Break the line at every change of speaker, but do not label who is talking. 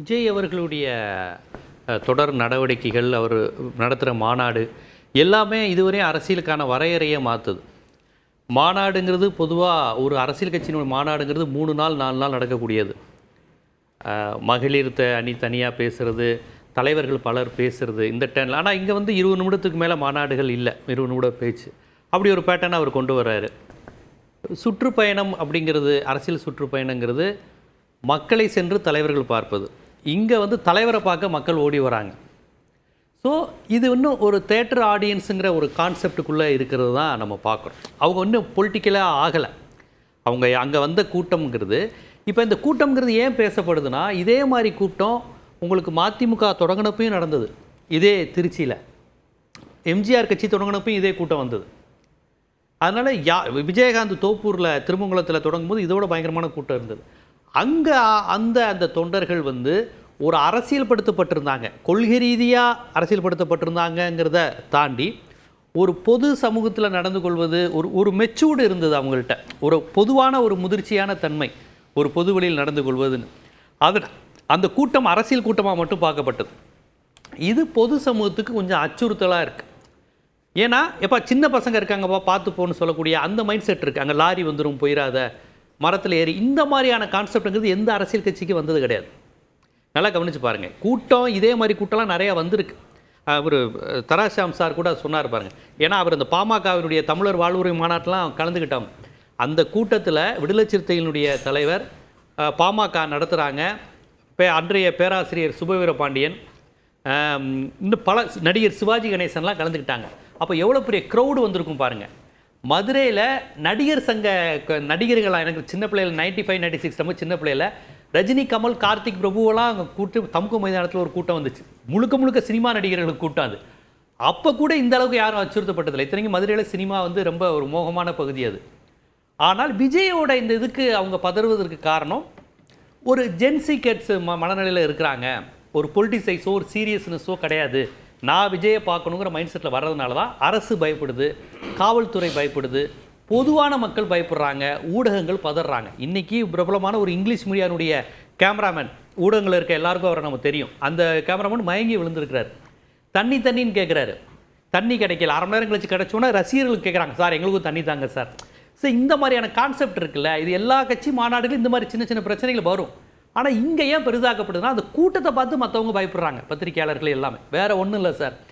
விஜய் அவர்களுடைய தொடர் நடவடிக்கைகள், அவர் நடத்துகிற மாநாடு எல்லாமே இதுவரை அரசியலுக்கான வரையறையை மாற்றுது. மாநாடுங்கிறது பொதுவாக ஒரு அரசியல் கட்சியினுடைய மாநாடுங்கிறது 3 நாள் 4 நாள் நடக்கக்கூடியது. மகளிர் அணி தனியாக பேசுகிறது, தலைவர்கள் பலர் பேசுகிறது இந்த டைமில். ஆனால் இங்கே வந்து 20 நிமிடத்துக்கு மேலே மாநாடுகள் இல்லை, 20 நிமிட பேச்சு. அப்படி ஒரு பேட்டர்னை அவர் கொண்டு வர்றாரு. சுற்றுப்பயணம் அப்படிங்கிறது, அரசியல் சுற்றுப்பயணங்கிறது மக்களை சென்று தலைவர்கள் பார்ப்பது. இங்கே வந்து தலைவரை பார்க்க மக்கள் ஓடி வராங்க. ஸோ இது இன்னும் ஒரு தேட்டர் ஆடியன்ஸுங்கிற ஒரு கான்செப்டுக்குள்ளே இருக்கிறது தான் நம்ம பார்க்குறோம். அவங்க இன்னும் பொலிட்டிக்கலாக ஆகலை. அவங்க அங்கே வந்த கூட்டம்ங்கிறது, இப்போ இந்த கூட்டம்ங்கிறது ஏன் பேசப்படுதுன்னா, இதே மாதிரி கூட்டம் உங்களுக்கு மதிமுக தொடங்கினப்பையும் நடந்தது. இதே திருச்சியில் எம்ஜிஆர் கட்சி தொடங்கினப்பையும் இதே கூட்டம் வந்தது. அதனால் விஜயகாந்த் தோப்பூரில் திருமங்கலத்தில் தொடங்கும்போது இதோட பயங்கரமான கூட்டம் இருந்தது. அங்கே அந்த தொண்டர்கள் வந்து ஒரு அரசியல்படுத்தப்பட்டிருந்தாங்க, கொள்கை ரீதியாக அரசியல்படுத்தப்பட்டிருந்தாங்கங்கிறத தாண்டி ஒரு பொது சமூகத்தில் நடந்து கொள்வது, ஒரு மெச்சூர்டு இருந்தது அவங்கள்ட்ட. ஒரு பொதுவான ஒரு முதிர்ச்சியான தன்மை, ஒரு பொது வழியில் நடந்து கொள்வதுன்னு. அந்த கூட்டம் அரசியல் கூட்டமாக மட்டும் பார்க்கப்பட்டது. இது பொது சமூகத்துக்கு கொஞ்சம் அச்சுறுத்தலாக இருக்குது. ஏன்னா எப்போ சின்ன பசங்க இருக்காங்கப்பா பார்த்து போன்னு சொல்லக்கூடிய அந்த மைண்ட் செட் இருக்குது. அங்கே லாரி வந்துடும், போயிடாத, மரத்தில் ஏறி, இந்த மாதிரியான கான்செப்டுங்கிறது எந்த அரசியல் கட்சிக்கு வந்தது கிடையாது. நல்லா கவனித்து பாருங்கள். கூட்டம் இதே மாதிரி கூட்டம்லாம் நிறையா வந்திருக்கு. அவர் தராசாம் சார் கூட சொன்னார் பாருங்கள். ஏன்னா அவர் அந்த பாமகவினுடைய தமிழர் வாழ்வுரிமை மாநாட்டெலாம் கலந்துக்கிட்டாங்க. அந்த கூட்டத்தில் விடுதலை சிறுத்தைகளுடைய தலைவர் பாமக நடத்துகிறாங்க. அன்றைய பேராசிரியர் சுபவீர பாண்டியன், இன்னும் பல நடிகர் சிவாஜி கணேசன்லாம் கலந்துக்கிட்டாங்க. அப்போ எவ்வளோ பெரிய க்ரௌடு வந்திருக்கும் பாருங்கள். மதுரையில் நடிகர் சங்க நடிகர்களாக, எனக்கு சின்ன பிள்ளைகள் 95 96 ரொம்ப சின்ன பிள்ளையில் ரஜினி, கமல், கார்த்திக், பிரபுவெல்லாம் அங்கே கூட்டம், தமுக மைதானத்தில் ஒரு கூட்டம் வந்துச்சு. முழுக்க சினிமா நடிகர்களுக்கு கூட்டம். அது அப்போ கூட இந்த அளவுக்கு யாரும் அச்சுறுத்தப்பட்டதில்லை. இத்தனைக்கும் மதுரையில் சினிமா வந்து ரொம்ப ஒரு மோகமான பகுதி அது. ஆனால் விஜயோட இந்த இதுக்கு அவங்க பதறுவதற்கு காரணம், ஒரு ஜென்சி கிட்ஸ் மனநிலையில் இருக்கிறாங்க, ஒரு பொலிட்டிசைஸோ ஒரு சீரியஸ்னஸோ கிடையாது, நான் விஜயை பார்க்கணுங்கிற மைண்ட் செட்டில் வர்றதுனால தான் அரசு பயப்படுது, காவல்துறை பயப்படுது, பொதுவான மக்கள் பயப்படுறாங்க, ஊடகங்கள் பதறாங்க. இன்றைக்கி பிரபலமான ஒரு இங்கிலீஷ் மீடியானுடைய கேமராமேன், ஊடகங்கள் இருக்க எல்லாருக்கும் அவரை நம்ம தெரியும், அந்த கேமராமேன் மயங்கி விழுந்திருக்கிறார். தண்ணின்னு கேட்குறாரு. தண்ணி கிடைக்கல, அரை மணி நேரம் கழிச்சு கிடச்சோன்னா ரசிகர்களுக்கு கேட்குறாங்க, சார் எங்களுக்கும் தண்ணி தாங்க சார். ஸோ இந்த மாதிரியான கான்செப்ட் இருக்குல்ல, இது எல்லா கட்சி மாநாடுகளும் இந்த மாதிரி சின்ன பிரச்சனைகள் வரும். ஆனால் இங்கே ஏன் பெரிதாக்கப்படுதுன்னா, அந்த கூட்டத்தை பார்த்து மற்றவங்க பயப்படுறாங்க, பத்திரிகையாளர்கள் எல்லாமே. வேறு ஒன்றும் இல்லை சார்.